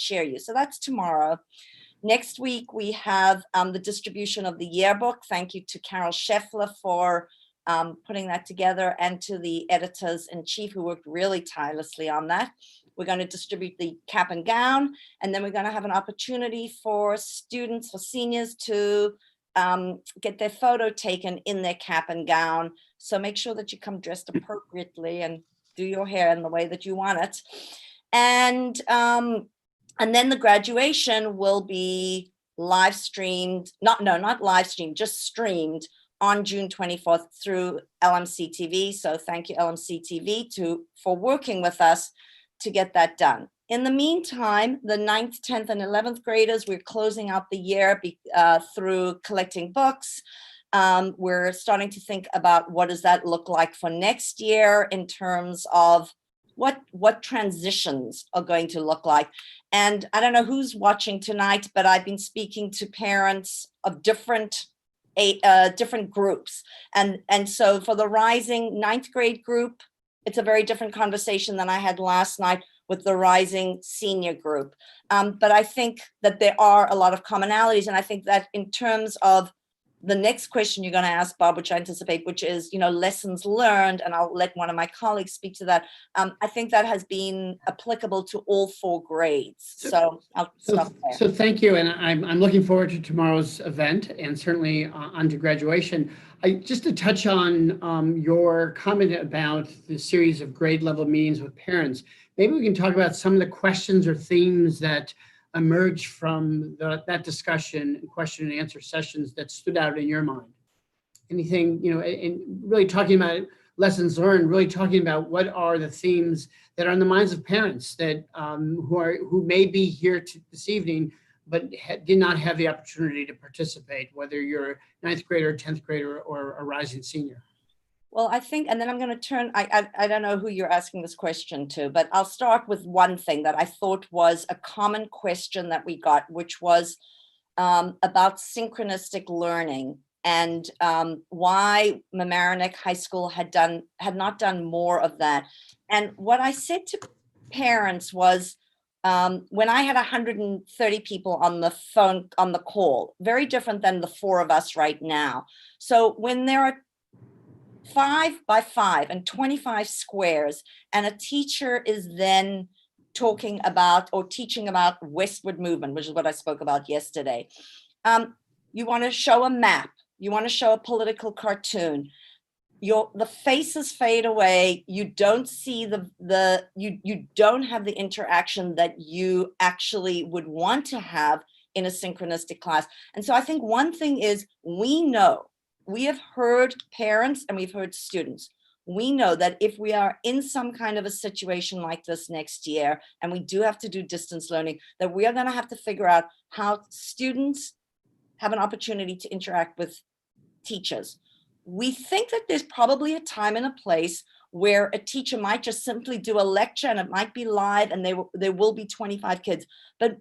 cheer you. So that's tomorrow. Next week, we have the distribution of the yearbook. Thank you to Carol Scheffler for putting that together, and to the editors in chief who worked really tirelessly on that. We're going to distribute the cap and gown, and then we're going to have an opportunity for students, for seniors, to get their photo taken in their cap and gown. So make sure that you come dressed appropriately and do your hair in the way that you want it. And then the graduation will be live streamed, not live streamed, just streamed on June 24th through LMC TV. So thank you, LMC TV, for working with us to get that done. In the meantime, the 9th, 10th, and 11th graders, we're closing out the year through collecting books. We're starting to think about what does that look like for next year in terms of what transitions are going to look like. And I don't know who's watching tonight, but I've been speaking to parents of different groups. And so for the rising 9th grade group, it's a very different conversation than I had last night with the rising senior group. But I think that there are a lot of commonalities. And I think that in terms of the next question you're going to ask, Bob, which I anticipate, which is, lessons learned, and I'll let one of my colleagues speak to that. I think that has been applicable to all 4 grades. So I'll stop there. So thank you. And I'm looking forward to tomorrow's event, and certainly on to graduation. Just to touch on your comment about the series of grade level meetings with parents, maybe we can talk about some of the questions or themes that emerged from that discussion and question and answer sessions that stood out in your mind. Anything, and really talking about lessons learned, really talking about what are the themes that are in the minds of parents that who may be here this evening, but did not have the opportunity to participate, whether you're a 9th grader, 10th grader, or a rising senior. Well, I think, and then I'm going to turn, I don't know who you're asking this question to, but I'll start with one thing that I thought was a common question that we got, which was about synchronistic learning, and why Mamaroneck High School had not done more of that. And what I said to parents was, when I had 130 people on the phone, on the call, very different than the 4 of us right now. So when there are 5 by 5 and 25 squares, and a teacher is then talking about or teaching about westward movement, which is what I spoke about yesterday. You want to show a map, you want to show a political cartoon, the faces fade away, you don't see you don't have the interaction that you actually would want to have in a synchronistic class. And so I think one thing is, we have heard parents and we've heard students. We know that if we are in some kind of a situation like this next year, and we do have to do distance learning, that we are going to have to figure out how students have an opportunity to interact with teachers. We think that there's probably a time and a place where a teacher might just simply do a lecture, and it might be live, and there will be 25 kids. But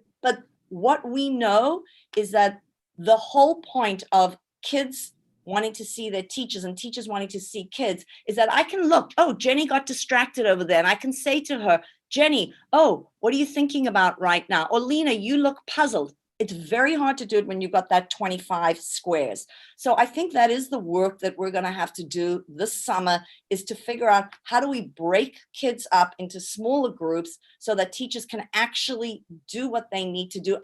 what we know is that the whole point of kids wanting to see their teachers and teachers wanting to see kids is that I can look, oh, Jenny got distracted over there, and I can say to her, Jenny, oh, what are you thinking about right now? Or Lena, you look puzzled. It's very hard to do it when you've got that 25 squares. So I think that is the work that we're going to have to do this summer, is to figure out how do we break kids up into smaller groups so that teachers can actually do what they need to do,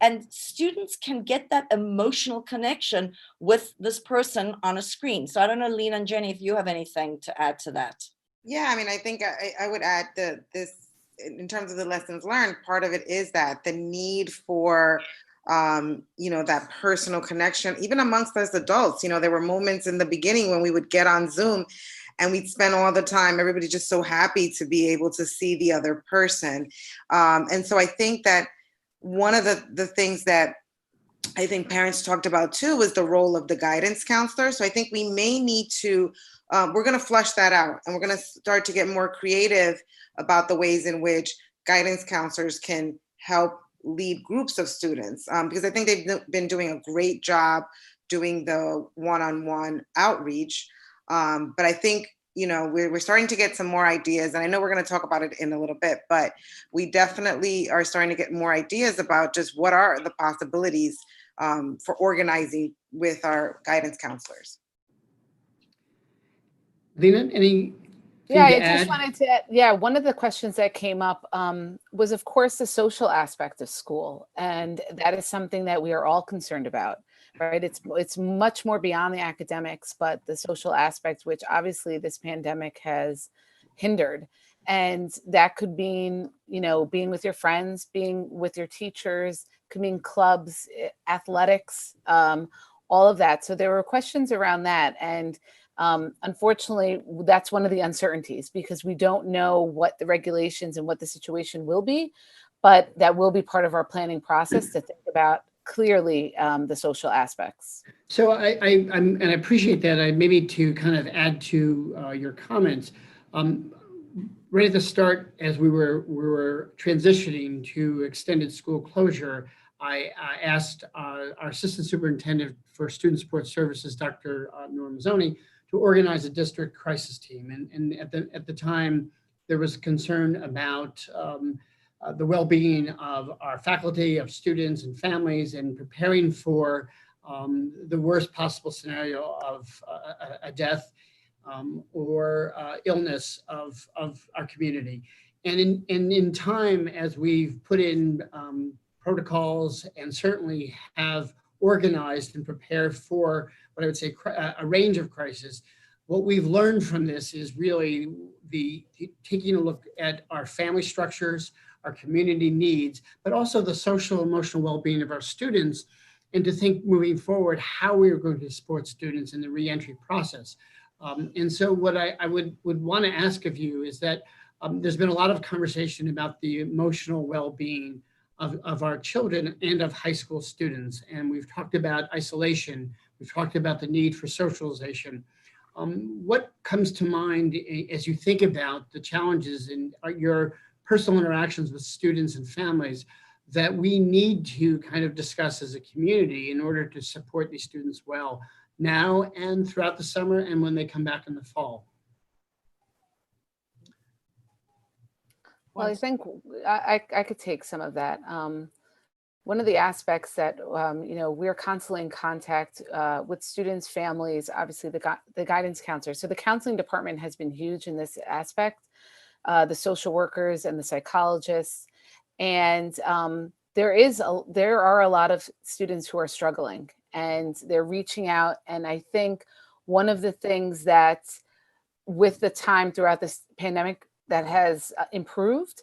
and students can get that emotional connection with this person on a screen. So I don't know, Lena and Jenny, if you have anything to add to that. Yeah, I mean, I think I would add this in terms of the lessons learned. Part of it is that the need for, that personal connection, even amongst us adults. There were moments in the beginning when we would get on Zoom and we'd spend all the time, everybody just so happy to be able to see the other person. And so I think that one of the things that I think parents talked about too was the role of the guidance counselor. So I think we may need to, we're going to flush that out, and we're going to start to get more creative about the ways in which guidance counselors can help lead groups of students, because I think they've been doing a great job doing the one-on-one outreach. But I think we're starting to get some more ideas, and I know we're going to talk about it in a little bit, but we definitely are starting to get more ideas about just what are the possibilities for organizing with our guidance counselors. Lena, any? Yeah, I just wanted to, one of the questions that came up was, of course, the social aspect of school. And that is something that we are all concerned about, right? It's much more beyond the academics, but the social aspect, which obviously this pandemic has hindered. And that could mean, being with your friends, being with your teachers, could mean clubs, athletics, all of that. So there were questions around that. And unfortunately, that's one of the uncertainties, because we don't know what the regulations and what the situation will be, but that will be part of our planning process to think about clearly the social aspects. So I appreciate that. Maybe to kind of add to your comments, right at the start, as we were transitioning to extended school closure, I asked our Assistant Superintendent for Student Support Services, Dr. Nora Mazzoni, to organize a district crisis team. And at the time, there was concern about the well-being of our faculty, of students and families, and preparing for the worst possible scenario of a death or illness of our community. And in time, as we've put in protocols and certainly have organized and prepared for what I would say a range of crises, what we've learned from this is really taking a look at our family structures, our community needs, but also the social emotional well-being of our students, and to think moving forward how we are going to support students in the reentry process. And so what I would want to ask of you is that there's been a lot of conversation about the emotional well-being of our children and of high school students. And we've talked about isolation. We've talked about the need for socialization. What comes to mind as you think about the challenges in your personal interactions with students and families that we need to kind of discuss as a community in order to support these students well now and throughout the summer and when they come back in the fall? Well, I think I could take some of that. One of the aspects that, we're constantly in contact with students, families, obviously the guidance counselor. So the counseling department has been huge in this aspect, the social workers and the psychologists. And there are a lot of students who are struggling and they're reaching out. And I think one of the things that with the time throughout this pandemic that has improved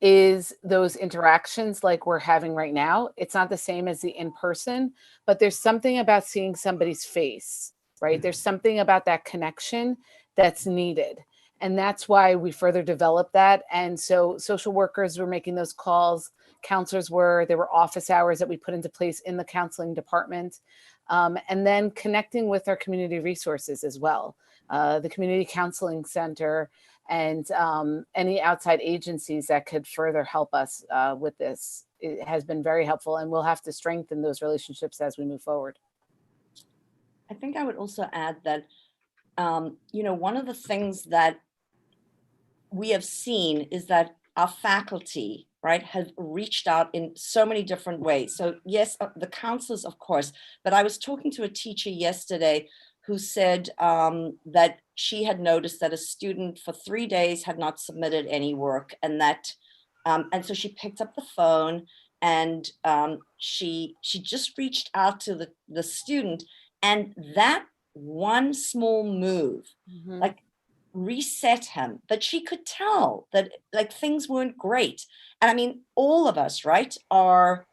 is those interactions like we're having right now. It's not the same as the in-person, but there's something about seeing somebody's face, right? There's something about that connection that's needed. And that's why we further developed that. And so social workers were making those calls, counselors there were office hours that we put into place in the counseling department. And then connecting with our community resources as well, the community counseling center, and any outside agencies that could further help us with this. It has been very helpful, and we'll have to strengthen those relationships as we move forward. I think I would also add that, one of the things that we have seen is that our faculty, right, have reached out in so many different ways. So yes, the counselors, of course, but I was talking to a teacher yesterday who said that she had noticed that a student for 3 days had not submitted any work, and that, and so she picked up the phone and she just reached out to the student, and that one small move, like reset him. But she could tell that like things weren't great, and I mean, all of us, right, are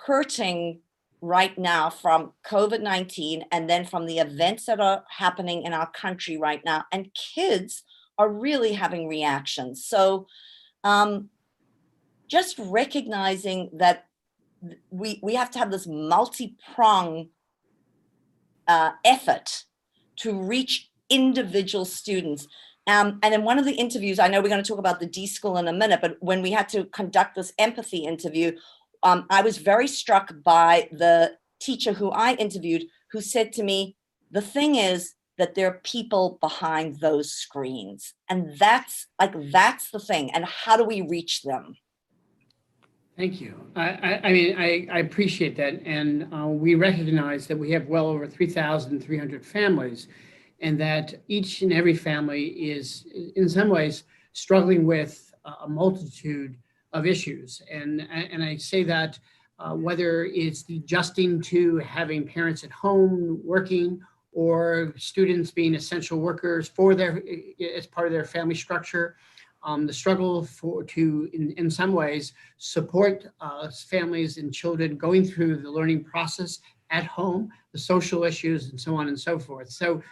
hurting right now from COVID-19 and then from the events that are happening in our country right now. And kids are really having reactions. So just recognizing that we have to have this multi-prong effort to reach individual students. And in one of the interviews, I know we're going to talk about the D School in a minute, but when we had to conduct this empathy interview, I was very struck by the teacher who I interviewed, who said to me, the thing is, that there are people behind those screens. And that's the thing. And how do we reach them? Thank you. I mean, I appreciate that. And we recognize that we have well over 3,300 families, and that each and every family is in some ways struggling with a multitude of issues. And I say that whether it's the adjusting to having parents at home working, or students being essential workers for their, as part of their family structure, the struggle to, in some ways, support families and children going through the learning process at home, the social issues, and so on and so forth. So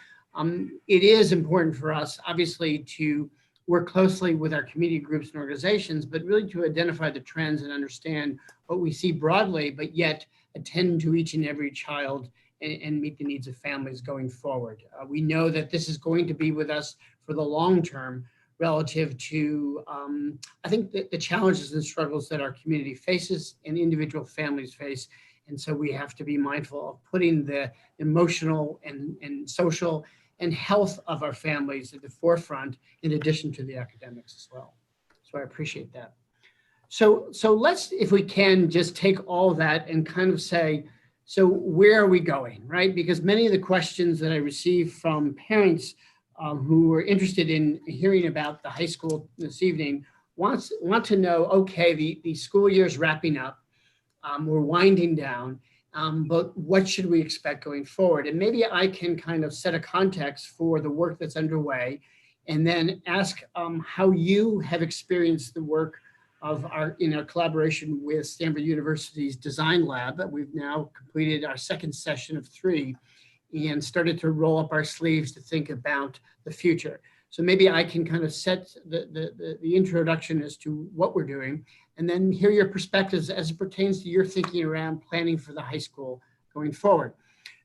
it is important for us, obviously, to work closely with our community groups and organizations, but really to identify the trends and understand what we see broadly, but yet attend to each and every child and meet the needs of families going forward. We know that this is going to be with us for the long term relative to, I think, the challenges and struggles that our community faces and individual families face. And so we have to be mindful of putting the emotional and social and health of our families at the forefront, in addition to the academics as well. So I appreciate that. So let's, if we can, just take all that and kind of say, so where are we going, right? Because many of the questions that I received from parents who were interested in hearing about the high school this evening want to know, okay, the school year is wrapping up, we're winding down, but what should we expect going forward? And maybe I can kind of set a context for the work that's underway, and then ask how you have experienced the work of in our collaboration with Stanford University's Design Lab. We've now completed our second session of 3 and started to roll up our sleeves to think about the future. So maybe I can kind of set the introduction as to what we're doing, and then hear your perspectives as it pertains to your thinking around planning for the high school going forward.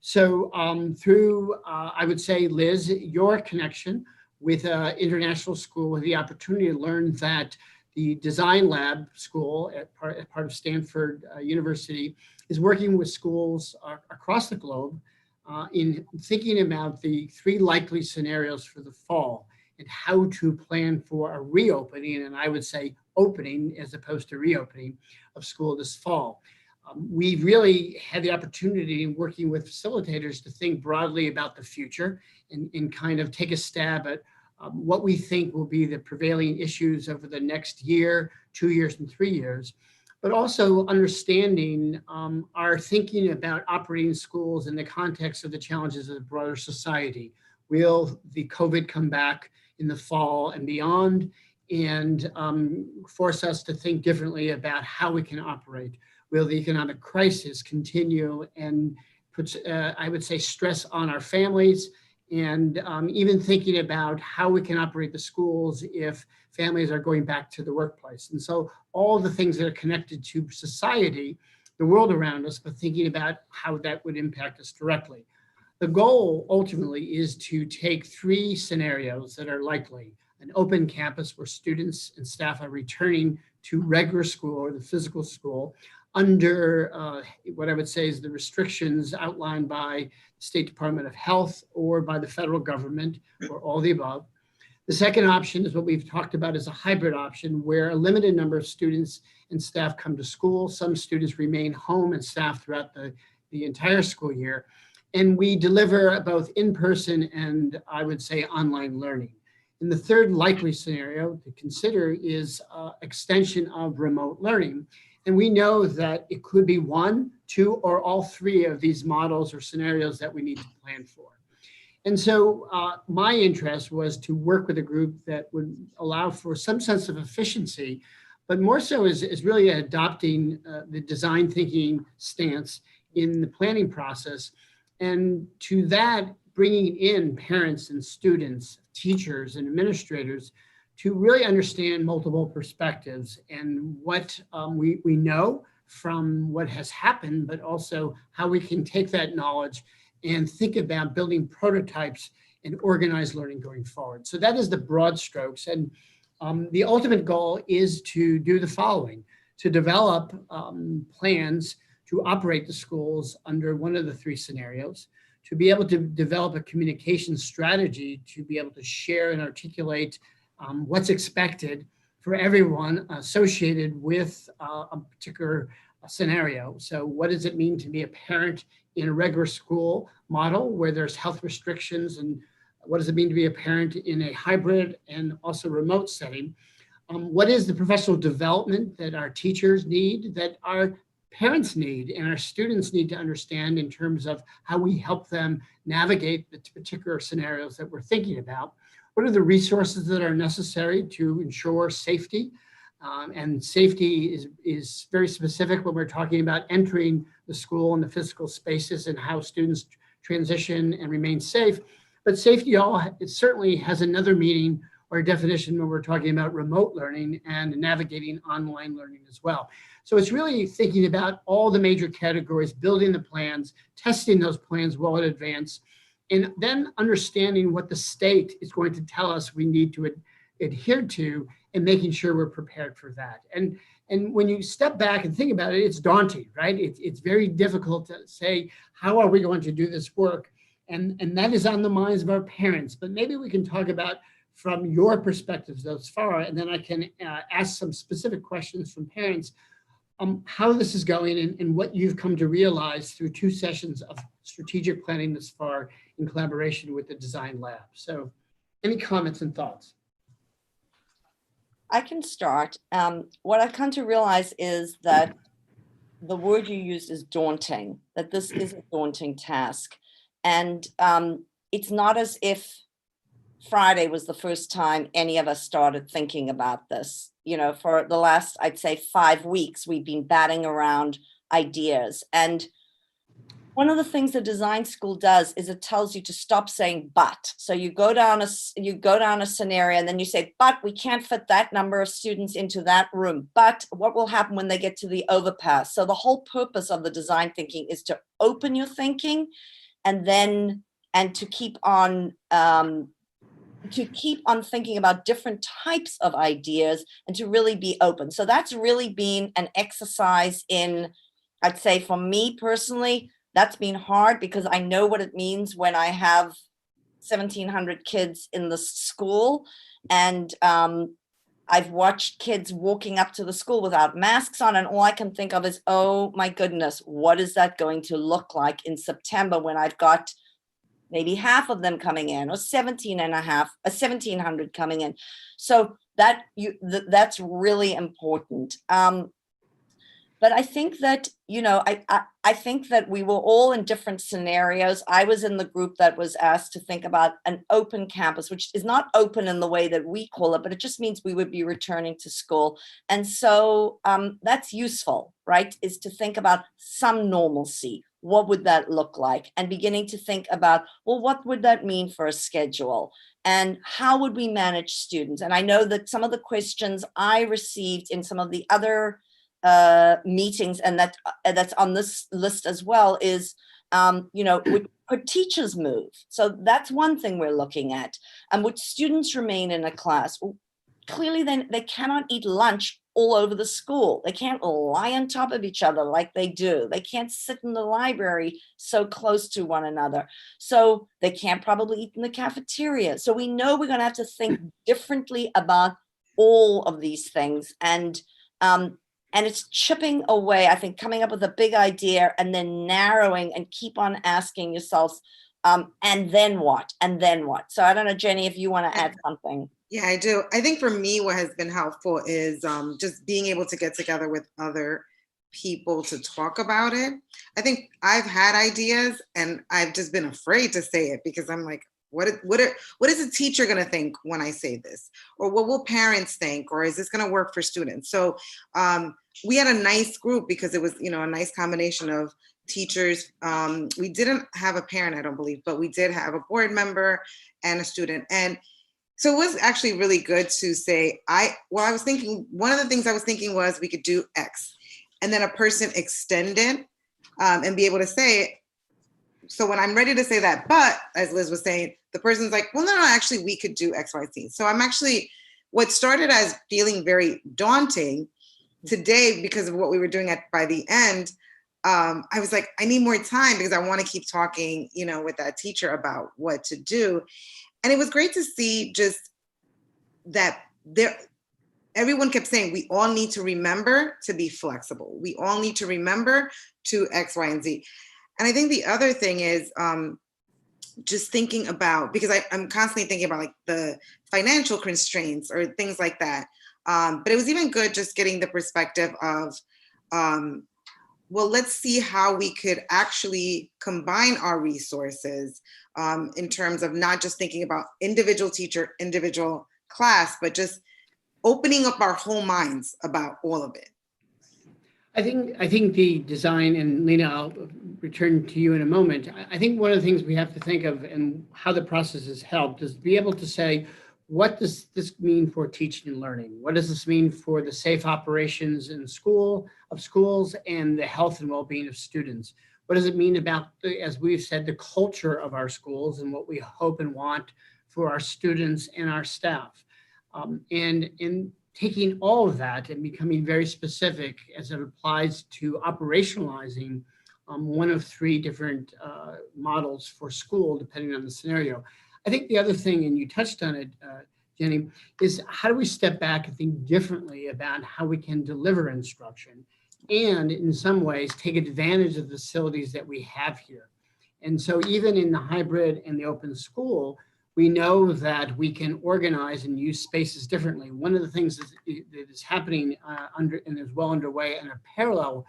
So through, I would say, Liz, your connection with international school, with the opportunity to learn that the Design Lab school at part of Stanford University is working with schools across the globe in thinking about the 3 likely scenarios for the fall and how to plan for a reopening, and I would say opening as opposed to reopening, of school this fall. We really had the opportunity in working with facilitators to think broadly about the future and kind of take a stab at what we think will be the prevailing issues over the next year, 2 years, and 3 years, but also understanding our thinking about operating schools in the context of the challenges of the broader society. Will the COVID come back in the fall and beyond, and force us to think differently about how we can operate? Will the economic crisis continue and puts, I would say, stress on our families, and even thinking about how we can operate the schools if families are going back to the workplace? And so all the things that are connected to society, the world around us, but thinking about how that would impact us directly. The goal ultimately is to take 3 scenarios that are likely: an open campus where students and staff are returning to regular school or the physical school under what I would say is the restrictions outlined by the State Department of Health or by the federal government, or all the above. The second option is what we've talked about as a hybrid option, where a limited number of students and staff come to school. Some students remain home and staff throughout the entire school year. And we deliver both in-person and, I would say, online learning. And the third likely scenario to consider is extension of remote learning. And we know that it could be 1, 2, or all 3 of these models or scenarios that we need to plan for. And so my interest was to work with a group that would allow for some sense of efficiency, but more so is really adopting the design thinking stance in the planning process. And to that, bringing in parents and students, teachers and administrators to really understand multiple perspectives and what we know from what has happened, but also how we can take that knowledge and think about building prototypes and organized learning going forward. So that is the broad strokes. And the ultimate goal is to do the following: to develop plans to operate the schools under one of the 3 scenarios, to be able to develop a communication strategy to be able to share and articulate what's expected for everyone associated with a particular scenario. So what does it mean to be a parent in a regular school model where there's health restrictions, and what does it mean to be a parent in a hybrid and also remote setting? What is the professional development that our teachers need, that our parents need, and our students need to understand in terms of how we help them navigate the particular scenarios that we're thinking about? What are the resources that are necessary to ensure safety? And safety is very specific when we're talking about entering the school and the physical spaces and how students transition and remain safe. But safety it certainly has another meaning or definition when we're talking about remote learning and navigating online learning as well. So it's really thinking about all the major categories, building the plans, testing those plans well in advance, and then understanding what the state is going to tell us we need to adhere to, and making sure we're prepared for that. And when you step back and think about it, it's daunting, right? It's very difficult to say, how are we going to do this work? And that is on the minds of our parents. But maybe we can talk about from your perspectives thus far, and then I can ask some specific questions from parents, how this is going and what you've come to realize through 2 sessions of strategic planning thus far in collaboration with the design lab. So any comments and thoughts? I can start. What I've come to realize is that the word you used is daunting, that this is a daunting task. And it's not as if Friday was the first time any of us started thinking about this. You know, for the last, I'd say 5 weeks, we've been batting around ideas. And one of the things the design school does is it tells you to stop saying but. So you go down a scenario and then you say, but we can't fit that number of students into that room. But what will happen when they get to the overpass? So the whole purpose of the design thinking is to open your thinking and to keep on thinking about different types of ideas and to really be open. So that's really been an exercise in, I'd say for me personally, that's been hard because I know what it means when I have 1,700 kids in the school, and I've watched kids walking up to the school without masks on, and all I can think of is, oh my goodness, what is that going to look like in September when I've got maybe half of them coming in, or 1,700 coming in. So that's really important. But I think that, I think that we were all in different scenarios. I was in the group that was asked to think about an open campus, which is not open in the way that we call it, but it just means we would be returning to school. And so that's useful, right? Is to think about some normalcy. What would that look like? And beginning to think about, well, what would that mean for a schedule? And how would we manage students? And I know that some of the questions I received in some of the other meetings, and that's on this list as well, is could teachers move? So that's one thing we're looking at. And would students remain in a class? Well, clearly then they cannot eat lunch all over the school. They can't lie on top of each other like they do. They can't sit in the library so close to one another. So they can't probably eat in the cafeteria. So we know we're going to have to think differently about all of these things. And it's chipping away, I think, coming up with a big idea and then narrowing and keep on asking yourselves, and then what? And then what? So I don't know, Jenny, if you want to add something. Yeah, I do. I think for me, what has been helpful is just being able to get together with other people to talk about it. I think I've had ideas and I've just been afraid to say it because I'm like, what is a teacher going to think when I say this? Or what will parents think? Or is this going to work for students? So we had a nice group because it was, a nice combination of teachers. We didn't have a parent, I don't believe, but we did have a board member and a student. And so it was actually really good to say, one of the things I was thinking was we could do X, and then a person extend it and be able to say, so when I'm ready to say that, but as Liz was saying, the person's like, well, no, actually we could do X, Y, Z. So I'm actually, what started as feeling very daunting today because of what we were doing by the end, I was like, I need more time because I want to keep talking, with that teacher about what to do. And it was great to see just that everyone kept saying, we all need to remember to be flexible. We all need to remember to X, Y, and Z. And I think the other thing is just thinking about, because I'm constantly thinking about like the financial constraints or things like that. But it was even good just getting the perspective of, well, let's see how we could actually combine our resources in terms of not just thinking about individual teacher, individual class, but just opening up our whole minds about all of it. I think the design, and Lena, I'll return to you in a moment. I think one of the things we have to think of and how the process has helped is be able to say, what does this mean for teaching and learning? What does this mean for the safe operations in schools and the health and well-being of students? What does it mean about, as we've said, the culture of our schools and what we hope and want for our students and our staff? And in taking all of that and becoming very specific as it applies to operationalizing one of three different models for school, depending on the scenario. I think the other thing, and you touched on it, Jenny, is how do we step back and think differently about how we can deliver instruction and in some ways take advantage of the facilities that we have here. And so even in the hybrid and the open school, we know that we can organize and use spaces differently. One of the things that is happening and is well underway in a parallel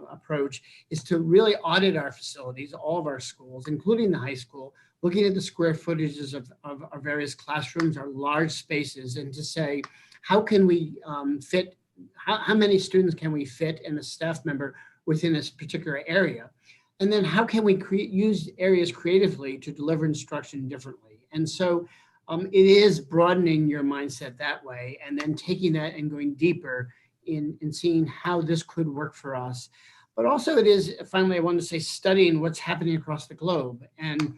approach is to really audit our facilities, all of our schools, including the high school, looking at the square footages of our various classrooms, our large spaces, and to say, how can we fit, how many students can we fit and a staff member within this particular area? And then how can we use areas creatively to deliver instruction differently? And so it is broadening your mindset that way, and then taking that and going deeper in seeing how this could work for us. But also it is, finally, I want to say, studying what's happening across the globe. And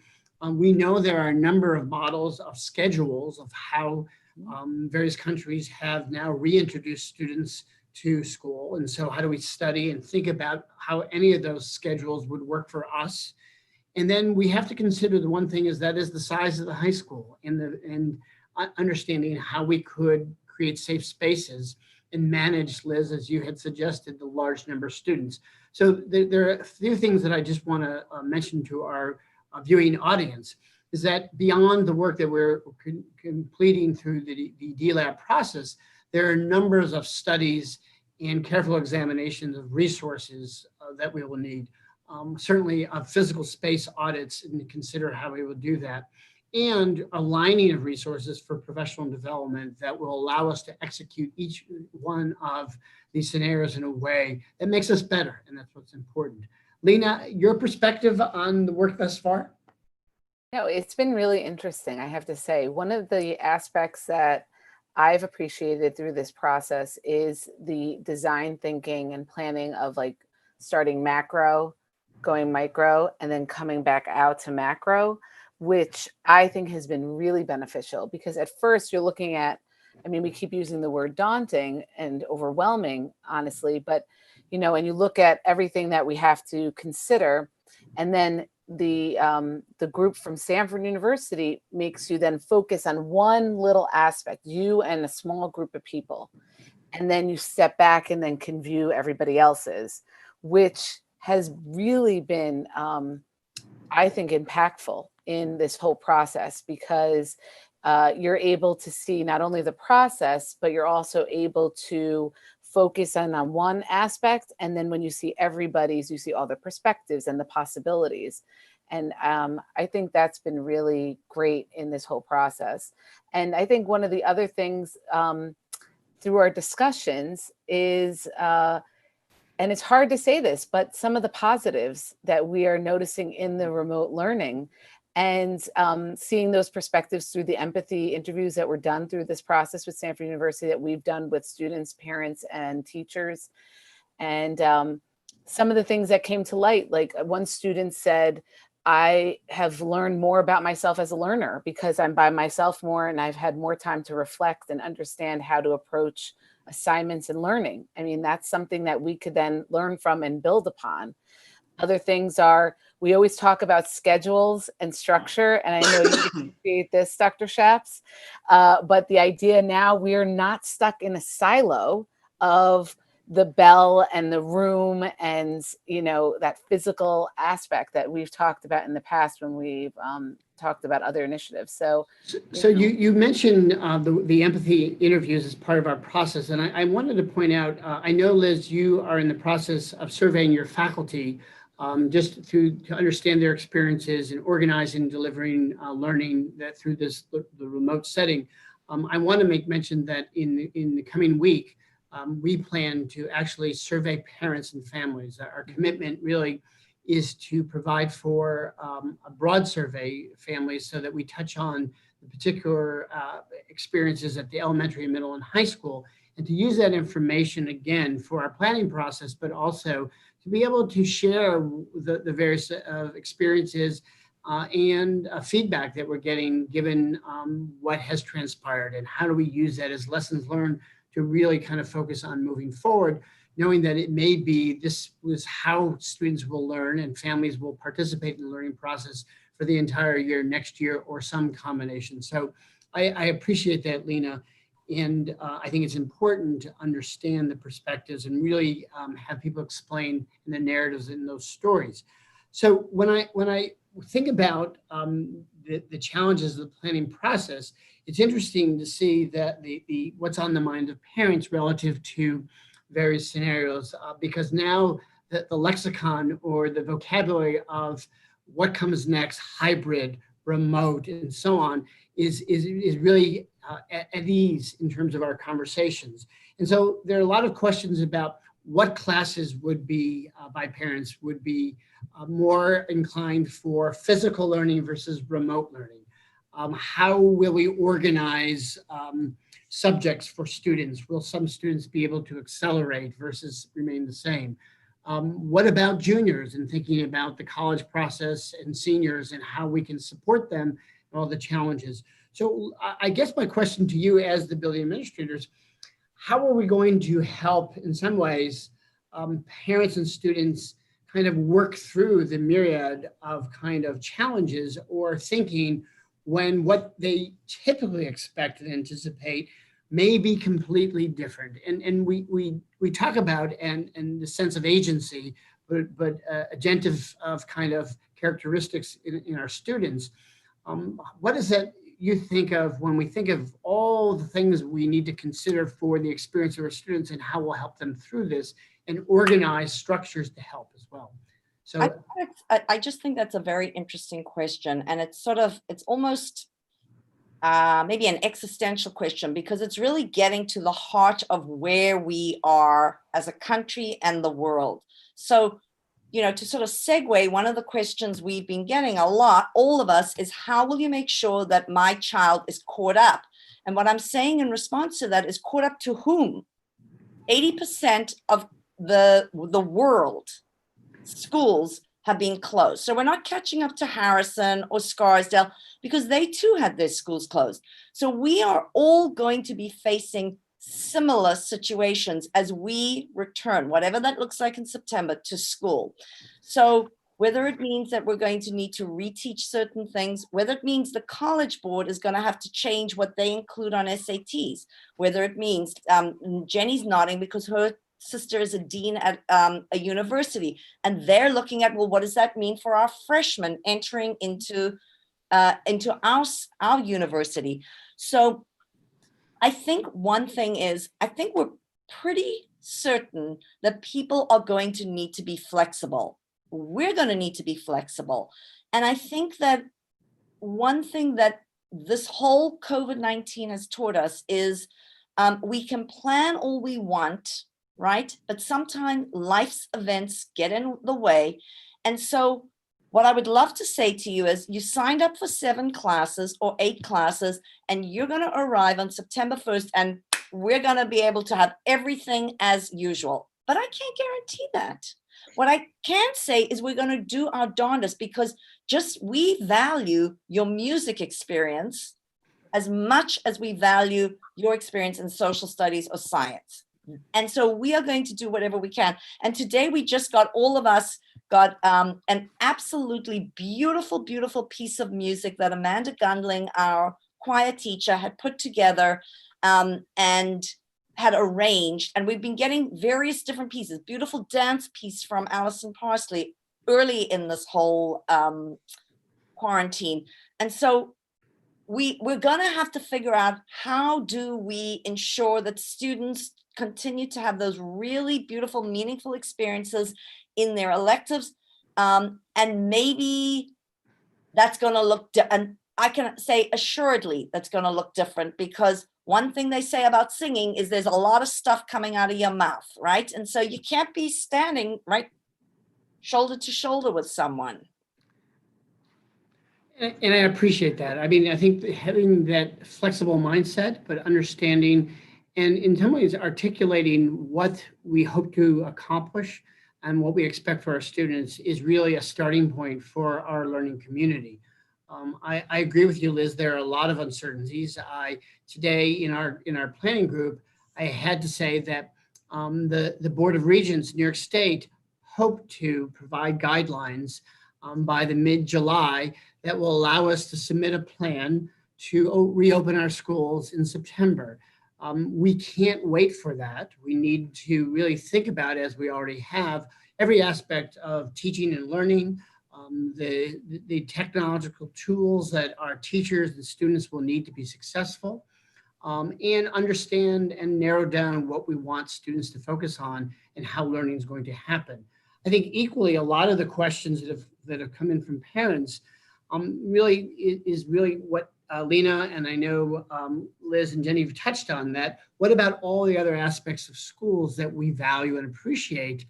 we know there are a number of models of schedules of how various countries have now reintroduced students to school. And so how do we study and think about how any of those schedules would work for us? And then we have to consider the one thing is that is the size of the high school and understanding how we could create safe spaces and manage, Liz, as you had suggested, the large number of students. So there are a few things that I just want to mention to our viewing audience is that beyond the work that we're completing through the DLAB process, there are numbers of studies and careful examinations of resources that we will need. Certainly physical space audits and consider how we will do that, and aligning of resources for professional development that will allow us to execute each one of these scenarios in a way that makes us better, and that's what's important. Lena, your perspective on the work thus far? No, it's been really interesting, I have to say. One of the aspects that I've appreciated through this process is the design thinking and planning of like starting macro, going micro, and then coming back out to macro, which I think has been really beneficial because at first you're looking at, I mean, we keep using the word daunting and overwhelming, honestly, but, you know, and you look at everything that we have to consider, and then the group from Stanford University makes you then focus on one little aspect, you and a small group of people. And then you step back and then can view everybody else's, which has really been, I think, impactful in this whole process because you're able to see not only the process, but you're also able to focus on one aspect. And then when you see everybody's, you see all the perspectives and the possibilities. And I think that's been really great in this whole process. And I think one of the other things through our discussions is, and it's hard to say this, but some of the positives that we are noticing in the remote learning and seeing those perspectives through the empathy interviews that were done through this process with Stanford University that we've done with students, parents, and teachers. And some of the things that came to light, like one student said, I have learned more about myself as a learner because I'm by myself more and I've had more time to reflect and understand how to approach assignments and learning. I mean, that's something that we could then learn from and build upon. Other things are, we always talk about schedules and structure, and I know you appreciate this, Dr. Shaps, but the idea now, we are not stuck in a silo of the bell and the room and, that physical aspect that we've talked about in the past when we've talked about other initiatives. So you mentioned the empathy interviews as part of our process, and I wanted to point out, I know, Liz, you are in the process of surveying your faculty just to understand their experiences in organizing and delivering learning that through the remote setting. I want to make mention that in the coming week, we plan to actually survey parents and families. Our commitment really is to provide for a broad survey families so that we touch on the particular experiences at the elementary, middle, and high school, and to use that information again for our planning process, but also to be able to share the various experiences and feedback that we're getting given what has transpired, and how do we use that as lessons learned to really kind of focus on moving forward, knowing that it may be this was how students will learn and families will participate in the learning process for the entire year, next year, or some combination. So I appreciate that, Lena. And I think it's important to understand the perspectives and really have people explain the narratives in those stories. So when I think about the challenges of the planning process, it's interesting to see that the what's on the mind of parents relative to various scenarios, because now the lexicon or the vocabulary of what comes next, hybrid, remote, and so on, is really at ease in terms of our conversations. And so there are a lot of questions about what classes would be, by parents, would be more inclined for physical learning versus remote learning. How will we organize subjects for students? Will some students be able to accelerate versus remain the same? What about juniors and thinking about the college process and seniors and how we can support them and all the challenges? So I guess my question to you as the building administrators, how are we going to help in some ways parents and students kind of work through the myriad of kind of challenges or thinking when what they typically expect and anticipate may be completely different? And we talk about and the sense of agency, but agentive of kind of characteristics in our students. What is that you think of when we think of all the things we need to consider for the experience of our students and how we'll help them through this and organize structures to help as well? So I just think that's a very interesting question. And it's almost maybe an existential question, because it's really getting to the heart of where we are as a country and the world. So, to sort of segue, one of the questions we've been getting a lot, all of us, is how will you make sure that my child is caught up? And what I'm saying in response to that is caught up to whom? 80% of the world schools have been closed. So we're not catching up to Harrison or Scarsdale because they too had their schools closed. So we are all going to be facing similar situations as we return, whatever that looks like in September, to school. So whether it means that we're going to need to reteach certain things, whether it means the College Board is going to have to change what they include on SATs, whether it means, Jenny's nodding because her sister is a dean at a university, and they're looking at, well, what does that mean for our freshmen entering into our university? So I think one thing is, I think we're pretty certain that people are going to need to be flexible. We're going to need to be flexible. And I think that one thing that this whole COVID-19 has taught us is we can plan all we want, right? But sometimes life's events get in the way. And so what I would love to say to you is, you signed up for 7 classes or 8 classes, and you're going to arrive on September 1st, and we're going to be able to have everything as usual. But I can't guarantee that. What I can say is we're going to do our darndest, because we value your music experience as much as we value your experience in social studies or science. And so we are going to do whatever we can. And today we just got, all of us got an absolutely beautiful, beautiful piece of music that Amanda Gundling, our choir teacher, had put together and had arranged. And we've been getting various different pieces, beautiful dance piece from Alison Parsley early in this whole quarantine. And so we're gonna have to figure out, how do we ensure that students continue to have those really beautiful, meaningful experiences in their electives, and maybe that's going to look, and I can say assuredly that's going to look different, because one thing they say about singing is there's a lot of stuff coming out of your mouth, right? And so you can't be standing right shoulder to shoulder with someone. And I appreciate that. I mean, I think having that flexible mindset, but understanding and in some ways articulating what we hope to accomplish and what we expect for our students is really a starting point for our learning community. I agree with you, Liz. There are a lot of uncertainties. Today in our planning group, I had to say that the Board of Regents, New York State, hope to provide guidelines by the mid-July that will allow us to submit a plan to reopen our schools in September. We can't wait for that. We need to really think about, as we already have, every aspect of teaching and learning, the technological tools that our teachers and students will need to be successful, and understand and narrow down what we want students to focus on and how learning is going to happen. I think equally, a lot of the questions that have come in from parents really is really what Lena and I know Liz and Jenny have touched on, that what about all the other aspects of schools that we value and appreciate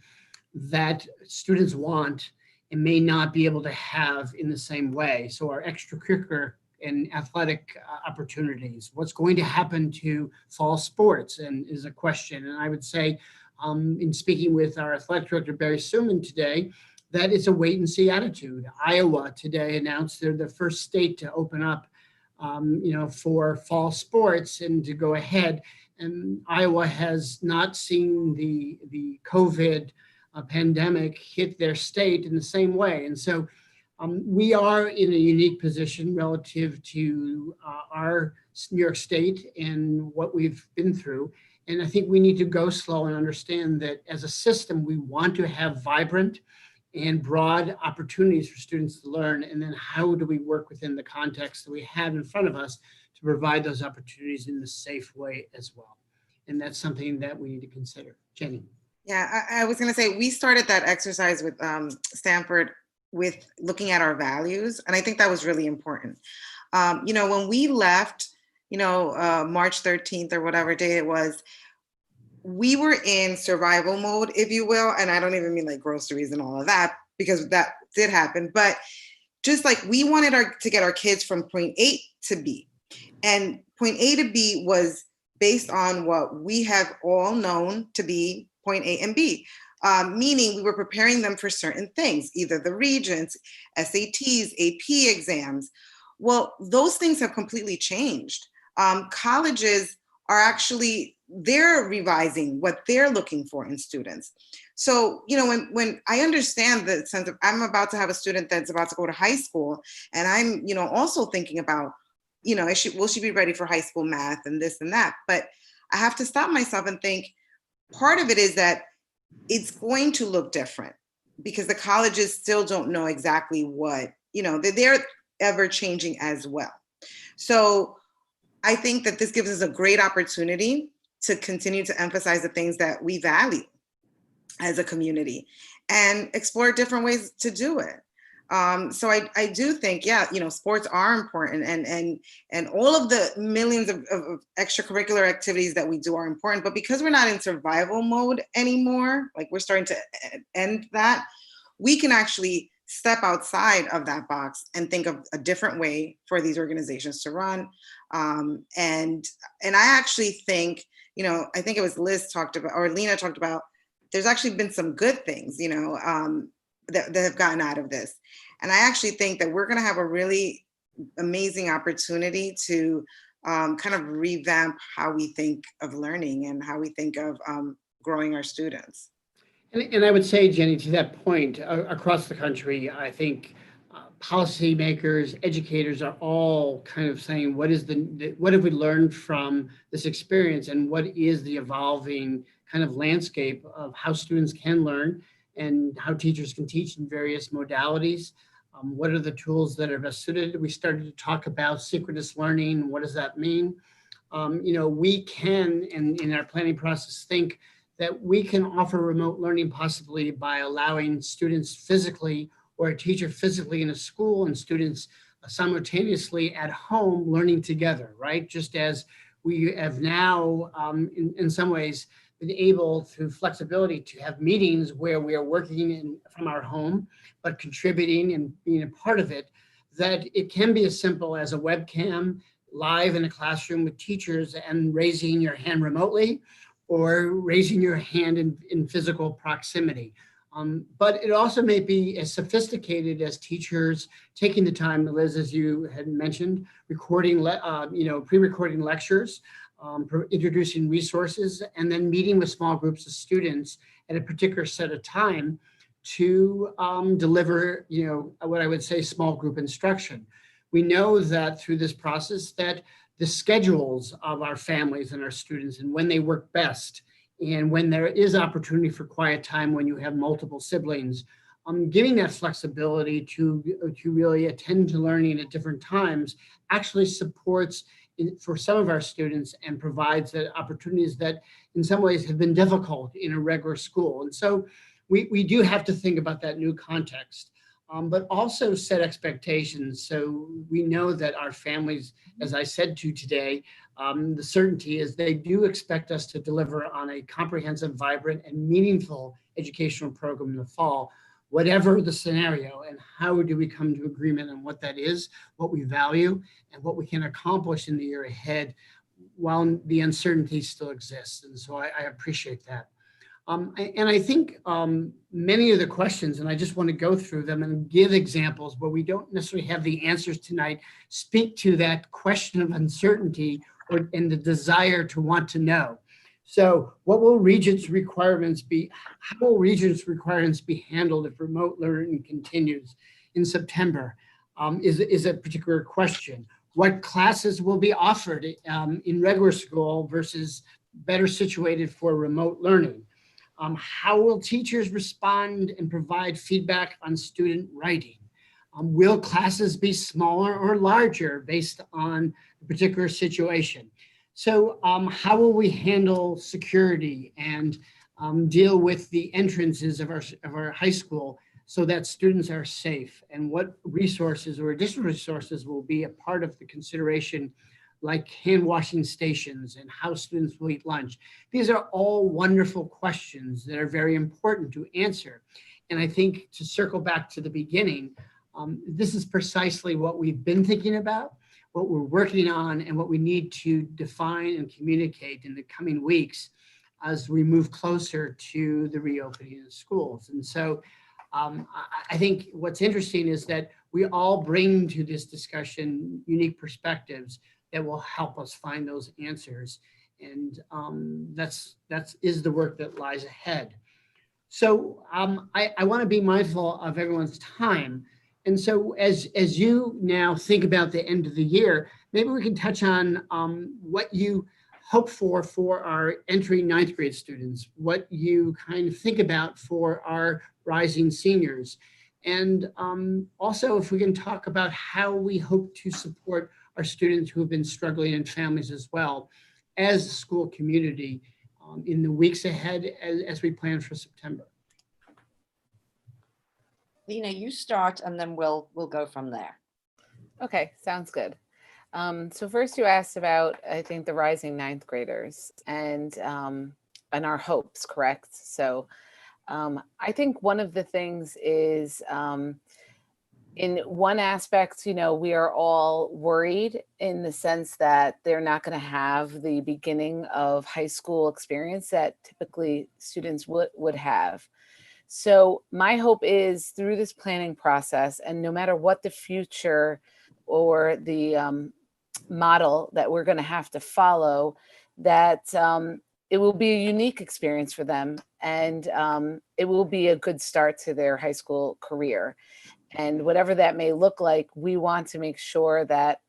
that students want and may not be able to have in the same way? So our extracurricular and athletic opportunities, what's going to happen to fall sports, and is a question. And I would say, in speaking with our athletic director, Barry Suman, today, that it's a wait and see attitude. Iowa today announced they're the first state to open up for fall sports and to go ahead. And Iowa has not seen the COVID pandemic hit their state in the same way. And so we are in a unique position relative to our New York State and what we've been through. And I think we need to go slow and understand that as a system, we want to have vibrant and broad opportunities for students to learn. And then how do we work within the context that we have in front of us to provide those opportunities in a safe way as well? And that's something that we need to consider. Jenny. Yeah, I was going to say, we started that exercise with Stanford with looking at our values. And I think that was really important. When we left, March 13th or whatever day it was, we were in survival mode, if you will. And I don't even mean like groceries and all of that, because that did happen. But just like we wanted to get our kids from point A to B. And point A to B was based on what we have all known to be point A and B. Meaning we were preparing them for certain things, either the Regents, SATs, AP exams. Well, those things have completely changed. Colleges are actually, they're revising what they're looking for in students. So, when I understand the sense of, I'm about to have a student that's about to go to high school, and I'm, also thinking about, will she be ready for high school math and this and that? But I have to stop myself and think, part of it is that it's going to look different because the colleges still don't know exactly what, they're ever changing as well. So I think that this gives us a great opportunity to continue to emphasize the things that we value as a community and explore different ways to do it. So I do think, sports are important, and all of the millions of extracurricular activities that we do are important, but because we're not in survival mode anymore, like we're starting to end that, we can actually step outside of that box and think of a different way for these organizations to run. And I actually think, I think it was Liz talked about, or Lena talked about, there's actually been some good things, that have gotten out of this. And I actually think that we're going to have a really amazing opportunity to kind of revamp how we think of learning and how we think of growing our students. And I would say, Jenny, to that point, across the country, I think policymakers, educators are all kind of saying, what have we learned from this experience, and what is the evolving kind of landscape of how students can learn and how teachers can teach in various modalities? What are the tools that are best suited? We started to talk about synchronous learning. What does that mean? We can, in our planning process, think that we can offer remote learning possibly by allowing students physically, or a teacher physically in a school, and students simultaneously at home learning together, right? Just as we have now, in some ways, been able, through flexibility, to have meetings where we are working from our home, but contributing and being a part of it, that it can be as simple as a webcam live in a classroom with teachers and raising your hand remotely, or raising your hand in physical proximity. But it also may be as sophisticated as teachers taking the time, Liz, as you had mentioned, recording, pre-recording lectures, introducing resources, and then meeting with small groups of students at a particular set of time to deliver, what I would say, small group instruction. We know that through this process that the schedules of our families and our students, and when they work best, and when there is opportunity for quiet time, when you have multiple siblings, giving that flexibility to really attend to learning at different times actually supports for some of our students and provides the opportunities that in some ways have been difficult in a regular school. And so we do have to think about that new context. But also set expectations. So we know that our families, as I said to today, the certainty is they do expect us to deliver on a comprehensive, vibrant, and meaningful educational program in the fall, whatever the scenario. And how do we come to agreement on what that is, what we value, and what we can accomplish in the year ahead while the uncertainty still exists. And so I appreciate that. And I think many of the questions, and I just want to go through them and give examples where we don't necessarily have the answers tonight, speak to that question of uncertainty and the desire to want to know. So what will Regents' requirements be? How will Regents' requirements be handled if remote learning continues in September? Is a particular question. What classes will be offered in regular school versus better situated for remote learning? How will teachers respond and provide feedback on student writing? Will classes be smaller or larger based on the particular situation? So how will we handle security and deal with the entrances of our high school so that students are safe? And what resources or additional resources will be a part of the consideration, like hand washing stations and how students will eat lunch? These are all wonderful questions that are very important to answer. And I think, to circle back to the beginning, this is precisely what we've been thinking about, what we're working on, and what we need to define and communicate in the coming weeks as we move closer to the reopening of schools. And so I think what's interesting is that we all bring to this discussion unique perspectives that will help us find those answers. And that's the work that lies ahead. So I want to be mindful of everyone's time. And so as you now think about the end of the year, maybe we can touch on what you hope for our entering ninth grade students, what you kind of think about for our rising seniors. And also, if we can talk about how we hope to support our students who have been struggling and families as well as a school community in the weeks ahead as we plan for September. Lena, you start and then we'll go from there. Okay, sounds good. So first you asked about, I think, the rising ninth graders and our hopes, correct? So I think one of the things is, in one aspect, we are all worried in the sense that they're not going to have the beginning of high school experience that typically students would have. So my hope is, through this planning process, and no matter what the future or the model that we're going to have to follow, that it will be a unique experience for them, and it will be a good start to their high school career. And whatever that may look like, we want to make sure that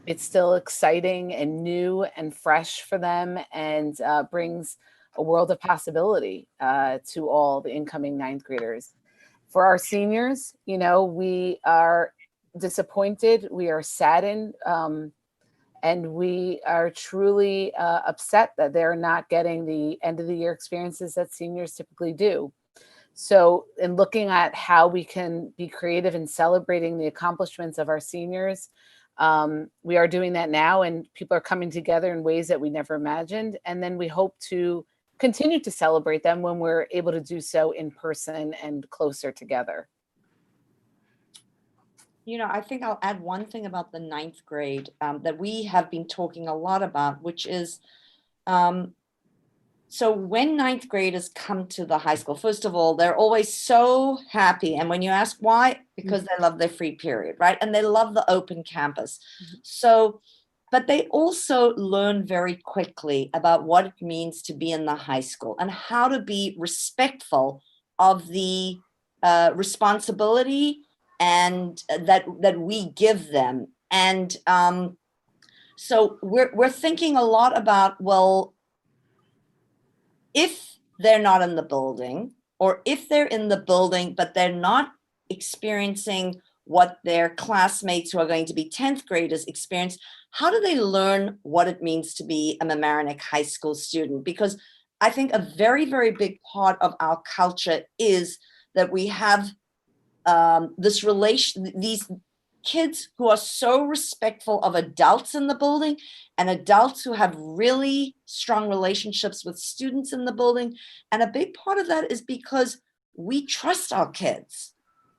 it's still exciting and new and fresh for them, and brings a world of possibility to all the incoming ninth graders. For our seniors, you know, we are disappointed, we are saddened, and we are truly upset that they're not getting the end of the year experiences that seniors typically do. So in looking at how we can be creative in celebrating the accomplishments of our seniors, we are doing that now, and people are coming together in ways that we never imagined. And then we hope to continue to celebrate them when we're able to do so in person and closer together. You know, I think I'll add one thing about the ninth grade that we have been talking a lot about, which is, so when ninth graders come to the high school, first of all, they're always so happy. And when you ask why, because they love their free period, right? And they love the open campus. So, but they also learn very quickly about what it means to be in the high school and how to be respectful of the responsibility and that we give them. And so we're thinking a lot about, well, if they're not in the building, or if they're in the building, but they're not experiencing what their classmates who are going to be 10th graders experience, how do they learn what it means to be a Mamaroneck high school student? Because I think a very, very big part of our culture is that we have this relation, these kids who are so respectful of adults in the building, and adults who have really strong relationships with students in the building. And a big part of that is because we trust our kids.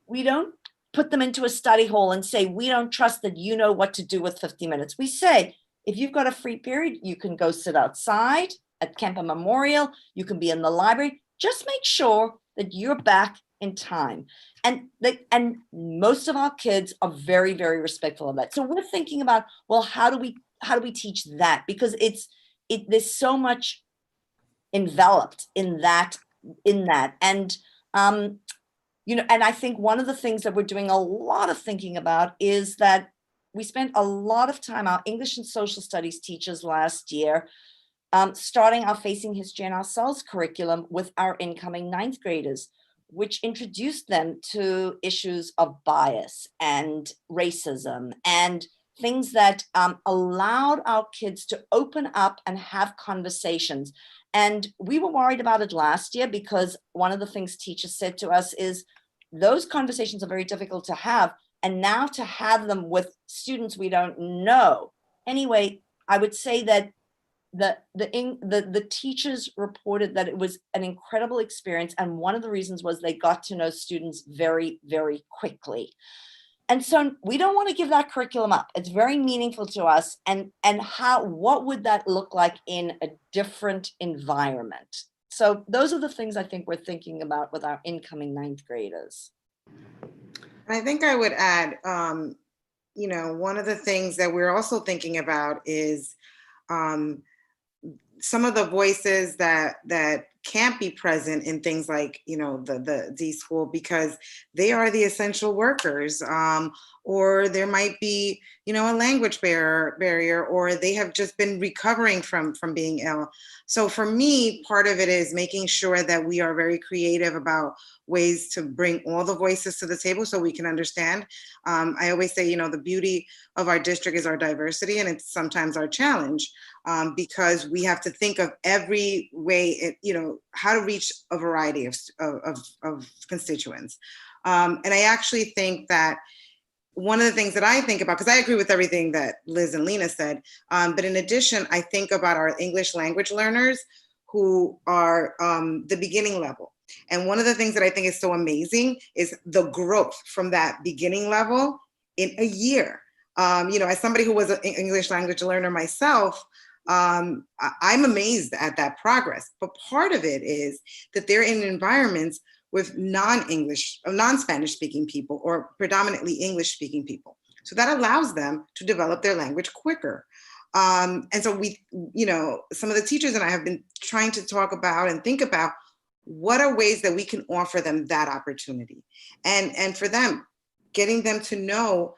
We don't put them into a study hall and say, we don't trust that you know what to do with 50 minutes. We say, if you've got a free period, you can go sit outside at Kemper Memorial, you can be in the library, just make sure that you're back in time. And most of our kids are very, very respectful of that. So we're thinking about, well, how do we teach that? Because there's so much enveloped in that. And you know, and I think one of the things that we're doing a lot of thinking about is that we spent a lot of time, our English and social studies teachers last year, starting our Facing History and Ourselves curriculum with our incoming ninth graders, which introduced them to issues of bias and racism and things that allowed our kids to open up and have conversations. And we were worried about it last year because one of the things teachers said to us is those conversations are very difficult to have. And now to have them with students we don't know. Anyway, I would say that the teachers reported that it was an incredible experience. And one of the reasons was they got to know students very, very quickly. And so we don't want to give that curriculum up. It's very meaningful to us. And what would that look like in a different environment? So those are the things I think we're thinking about with our incoming ninth graders. I think I would add, you know, one of the things that we're also thinking about is some of the voices that can't be present in things like, you know, the D school, because they are the essential workers, or there might be, you know, a language barrier, or they have just been recovering from being ill. So for me, part of it is making sure that we are very creative about ways to bring all the voices to the table so we can understand. I always say, you know, the beauty of our district is our diversity, and it's sometimes our challenge, because we have to think of every way, you know, how to reach a variety of constituents. And I actually think that one of the things that I think about, because I agree with everything that Liz and Lena said, but in addition, I think about our English language learners who are the beginning level. And one of the things that I think is so amazing is the growth from that beginning level in a year. You know, as somebody who was an English language learner myself, I'm amazed at that progress. But part of it is that they're in environments with non-Spanish speaking people, or predominantly English speaking people. So that allows them to develop their language quicker. And so we, some of the teachers and I have been trying to talk about and think about what are ways that we can offer them that opportunity. And for them, getting them to know,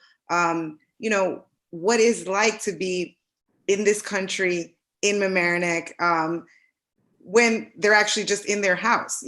what it's like to be in this country, in Mamaroneck, when they're actually just in their house,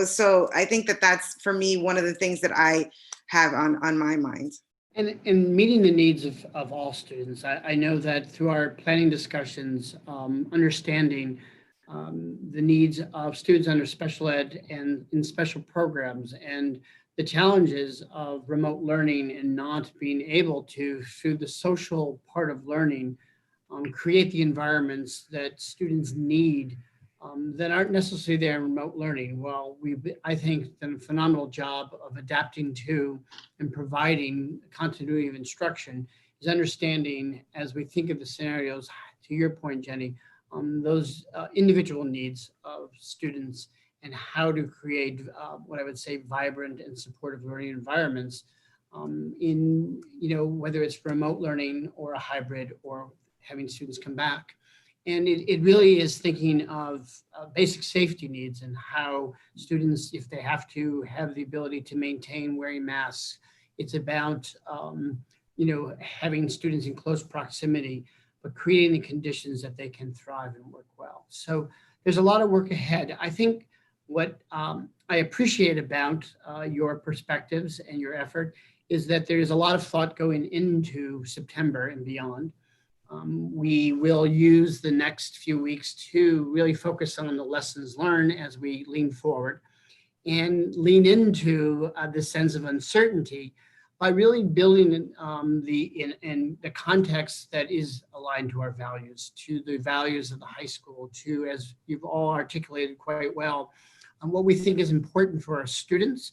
So I think that that's, for me, one of the things that I have on my mind. And in meeting the needs of all students, I know that through our planning discussions, understanding the needs of students under special ed and in special programs, and the challenges of remote learning and not being able to, through the social part of learning, create the environments that students need that aren't necessarily there in remote learning. Well, I think, done a phenomenal job of adapting to and providing continuity of instruction, is understanding, as we think of the scenarios, to your point, Jenny, those individual needs of students and how to create what I would say vibrant and supportive learning environments in, whether it's remote learning or a hybrid or having students come back. And it really is thinking of basic safety needs and how students, if they have to have the ability to maintain wearing masks, it's about, having students in close proximity, but creating the conditions that they can thrive and work well. So there's a lot of work ahead. I think what I appreciate about your perspectives and your effort is that there's a lot of thought going into September and beyond. We will use the next few weeks to really focus on the lessons learned as we lean forward and lean into the sense of uncertainty by really building in the context that is aligned to our values, to the values of the high school, to, as you've all articulated quite well, what we think is important for our students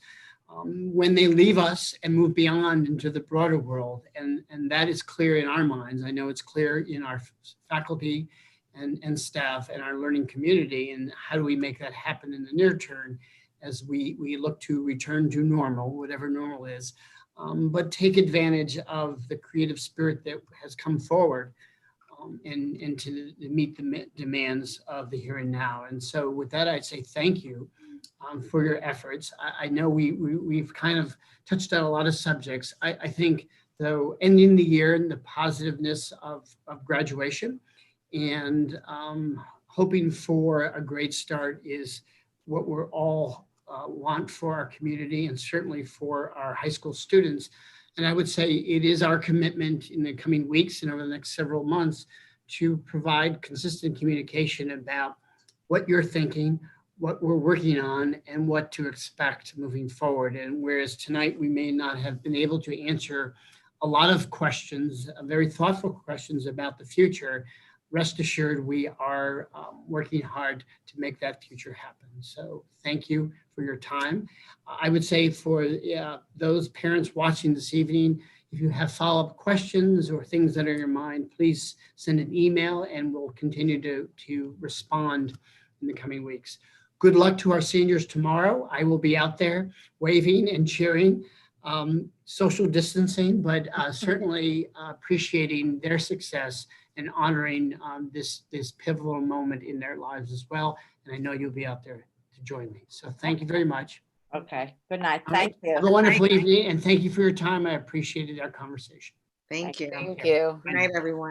when they leave us and move beyond into the broader world. And that is clear in our minds. I know it's clear in our faculty and staff and our learning community. And how do we make that happen in the near term as we look to return to normal, whatever normal is, but take advantage of the creative spirit that has come forward and to meet the demands of the here and now. And so with that, I'd say thank you for your efforts. I know we've kind of touched on a lot of subjects. I think, though, ending the year and the positiveness of graduation and hoping for a great start is what we're all want for our community and certainly for our high school students. And I would say it is our commitment in the coming weeks and over the next several months to provide consistent communication about what you're thinking, what we're working on, and what to expect moving forward. And whereas tonight we may not have been able to answer a lot of questions, very thoughtful questions about the future, rest assured we are working hard to make that future happen. So thank you for your time. I would say for those parents watching this evening, if you have follow-up questions or things that are in your mind, please send an email and we'll continue to respond in the coming weeks. Good luck to our seniors tomorrow. I will be out there waving and cheering, social distancing, but certainly appreciating their success and honoring this pivotal moment in their lives as well. And I know you'll be out there to join me. So thank you very much. Okay, good night. Thank you. Have a wonderful evening and thank you for your time. I appreciated our conversation. Thank you. Thank you. Good night, everyone.